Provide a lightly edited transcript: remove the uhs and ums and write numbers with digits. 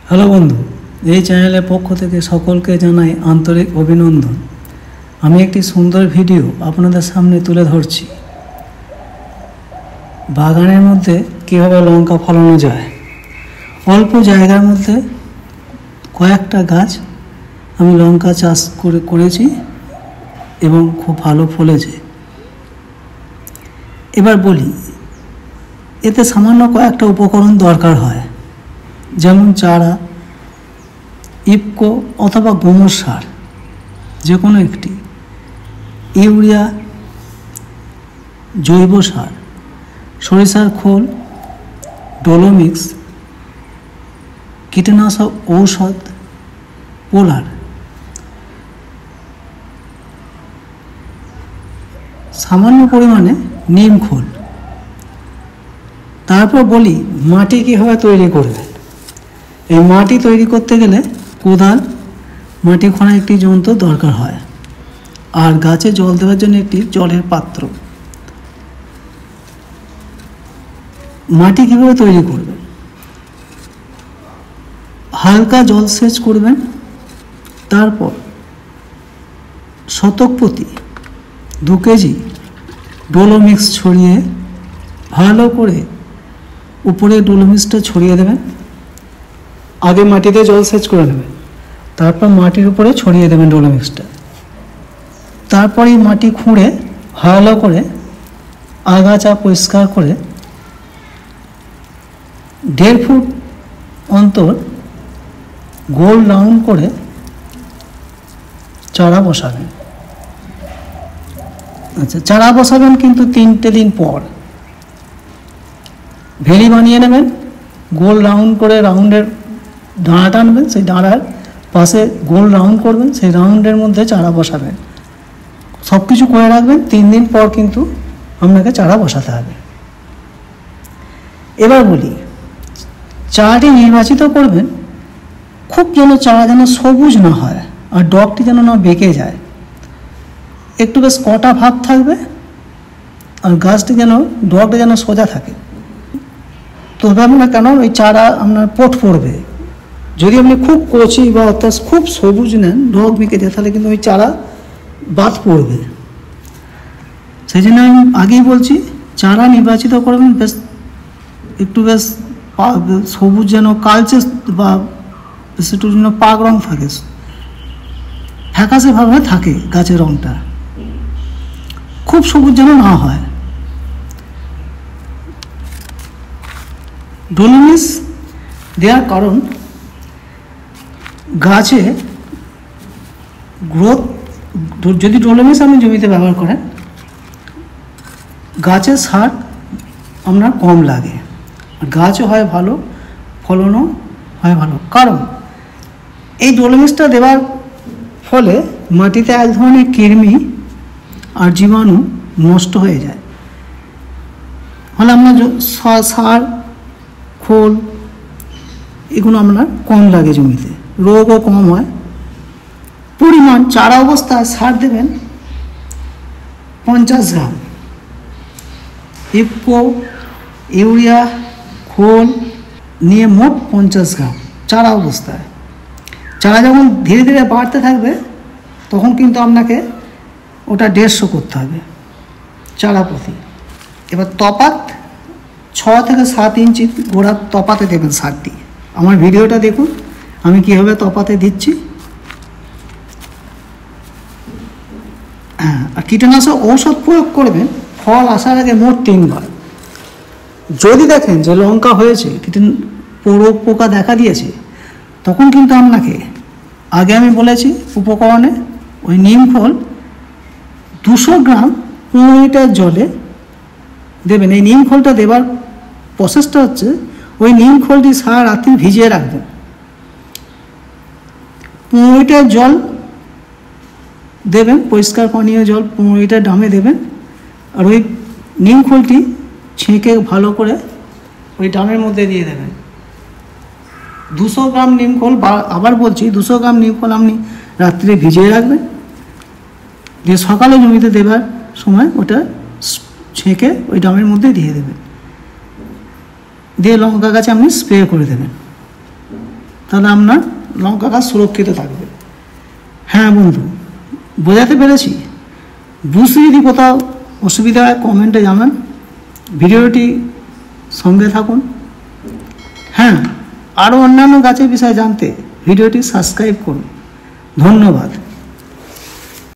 Hello বন্ধু, এই চ্যানেলের পক্ষ থেকে সকলকে জানাই আন্তরিক অভিনন্দন। আমি একটি সুন্দর ভিডিও আপনাদের সামনে তুলে ধরছি। বাগানের মধ্যে কীভাবে লঙ্কা ফলানো যায়। অল্প জায়গার মধ্যে কয়েকটা গাছ আমি লঙ্কা চাষ করেছি এবং খুব ভালো ফলেছে। এবার বলি, এতে সামান্য কয়েকটা উপকরণ দরকার হয়, যেমন চারা, ইফকো অথবা গোবর সার, যে কোনো একটি, ইউরিয়া, জৈব সার, সরিষার খোল, ডোলোমিক্স, কীটনাশক ঔষধ, পোলার, সামান্য পরিমাণে নিম খোল। তারপর বলি মাটি কীভাবে তৈরি করবেন। এই মাটি তৈরি করতে গেলে কোদাল, মাটি খোঁড়া একটি যন্ত্র দরকার হয়, আর গাছে জল দেওয়ার জন্য একটি জলের পাত্র। মাটি কীভাবে তৈরি করবেন? হালকা জলসেচ করবেন, তারপর শতক প্রতি 2 কেজি ডোলোমিক্স ছড়িয়ে ভালো করে উপরে ডোলোমিক্সটা ছড়িয়ে দেবেন। আগে মাটিতে জলসেচ করে নেবেন, তারপর মাটির উপরে ছড়িয়ে দেবেন ডোলোমিক্সটা। তারপর এই মাটি খুঁড়ে ভালো করে আগাছা পরিষ্কার করে 1.5 ফুট অন্তর গোল রাউন্ড করে চারা বসাবেন। আচ্ছা, চারা বসাবেন কিন্তু 3টে দিন পর। ভেলি বানিয়ে নেবেন, গোল রাউন্ড করে রাউন্ডের ডাঁড়া টানবেন, সেই ডাঁড়ার পাশে গোল রাউন্ড করবেন, সেই রাউন্ডের মধ্যে চারা বসাবেন। সব কিছু করে রাখবেন, 3 দিন পর কিন্তু আপনাকে চারা বসাতে হবে। এবার বলি, চারাটি নির্বাচিত করবেন খুব যেন চারা যেন সবুজ না হয়, আর ডগটি যেন না বেঁকে যায়, একটু বেশ কটা ভাব থাকবে, আর গাছটি যেন ডগটা যেন সোজা থাকে। তবে আপনার কেন ওই চারা আপনার পট পড়বে। যদি আপনি খুব কচি বা অর্থাৎ খুব সবুজ নেন, ডগ বেঁকে যায়, তাহলে কিন্তু ওই চারা বাদ পড়বে। সেই জন্য আমি আগেই বলছি, চারা নির্বাচিত করবেন বেশ একটু বেশ সবুজ, যেন কালচে বা বেশ একটু যেন পাক রং থাকে, ফ্যাকাশে ভাবে থাকে গাছের রংটা, খুব সবুজ যেন না হয়। ডোলোমিক্স দেওয়ার কারণ, গাছে গ্রোথ, যদি ডোলোমিক্স আপনি জমিতে ব্যবহার করেন, গাছের সার আপনার কম লাগে, গাছও হয় ভালো, ফলনও হয় ভালো। কারণ এই ডোলোমিক্সটা দেওয়ার ফলে মাটিতে এক ধরনের কৃমি আর জীবাণু নষ্ট হয়ে যায়, ফলে আপনার সার, খোল এগুলো আপনার কম লাগে, জমিতে রোগও কম হয়। পরিমাণ চারা অবস্থায় সার দেবেন 50 গ্রাম, ইফকো, ইউরিয়া, খোল নিয়ে মোট 50 গ্রাম চারা অবস্থায়। চারা যখন ধীরে ধীরে বাড়তে থাকবে, তখন কিন্তু আপনাকে ওটা 150 করতে হবে চারা প্রতি। এবার তফাৎ 6 থেকে 7 ইঞ্চি গোড়ার তফাতে দেবেন সারটি। আমার ভিডিওটা দেখুন, আমি কীভাবে তফাতে দিচ্ছি। হ্যাঁ, আর কীটনাশক ঔষধ প্রয়োগ করবেন ফল আসার আগে মোট 3 বার। যদি দেখেন যে লঙ্কা হয়েছে, রোগ পোকা দেখা দিয়েছে, তখন কিন্তু আপনাকে আগে আমি বলেছি উপকরণে ওই নিম খোল 200 গ্রাম 15 লিটার জলে দেবেন। এই নিম খোলটা দেবার প্রসেসটা হচ্ছে, ওই নিম খোলটি সারা রাত্রি ভিজিয়ে রাখবেন। 15 লিটার জল দেবেন, পরিষ্কার পানীয় জল 15 লিটার ড্রামে দেবেন, আর ওই নিম খোলটি ছেঁকে ভালো করে ওই ড্রামের মধ্যে দিয়ে দেবেন। 200 গ্রাম নিম খোল, আবার বলছি 200 গ্রাম নিম খোল আপনি রাত্রে ভিজিয়ে রাখবেন, দিয়ে সকালে জমিতে দেবার সময় ওটা ছেঁকে ওই ড্রামের মধ্যে দিয়ে দেবেন। দিয়ে লঙ্কা গাছে আপনি স্প্রে করে দেবেন, তাহলে আপনার লঙ্কা গাছ সুরক্ষিত থাকবে। হ্যাঁ বন্ধু, বোঝাতে পেরেছি? বুঝতে যদি কোথাও অসুবিধা হয় কমেন্টে জানান। ভিডিওটি সঙ্গে থাকুন। হ্যাঁ, আরও অন্যান্য গাছের বিষয়ে জানতে ভিডিওটি সাবস্ক্রাইব করুন। ধন্যবাদ।